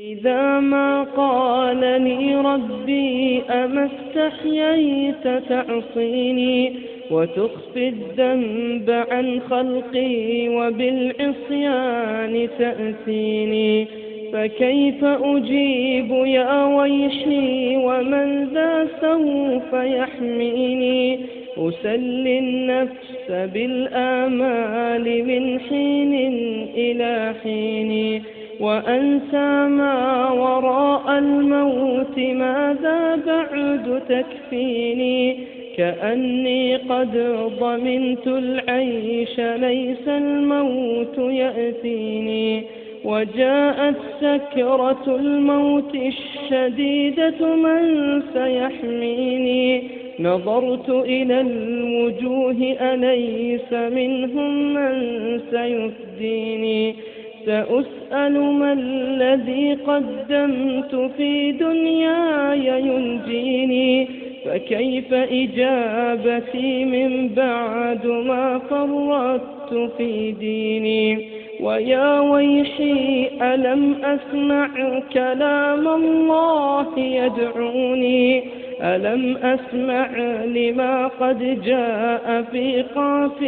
إذا ما قال لي ربي أما استحييت تعصيني وتخفي الذنب عن خلقي وبالعصيان تأتيني، فكيف أجيب يا ويحي ومن ذا سوف يحميني؟ أسلي النفس بالآمال من حين إلى حين، وأنسى ما وراء الموت ماذا بعد تكفيني؟ كأني قد ضمنت العيش ليس الموت يأتيني، وجاءت سكرة الموت الشديدة من سيحميني؟ نظرت إلى الوجوه أليس منهم من سيفديني؟ سأسأل ما الذي قدمت في دنياي ينجيني، فكيف إجابتي من بعد ما فرطت في ديني؟ ويا ويحي ألم أسمع كلام الله يدعوني؟ ألم أسمع لما قد جاء في قاف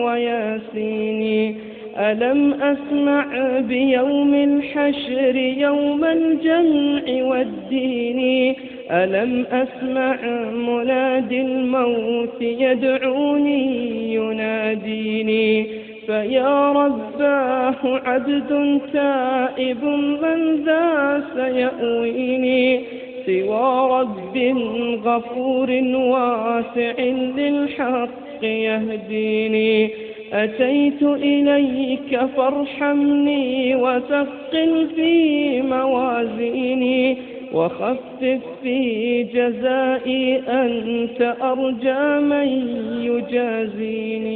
وياسين؟ ألم أسمع بيوم الحشر يوم الجمع والدين؟ ألم أسمع مناد الموت يدعوني يناديني؟ فيا رباه عبد تائب من ذا سيأويني؟ سوى رب غفور واسع للحق يهديني. أتيت إليك فارحمني وثقل في موازيني، وخفف في جزائي أنت أرجى من يجازيني.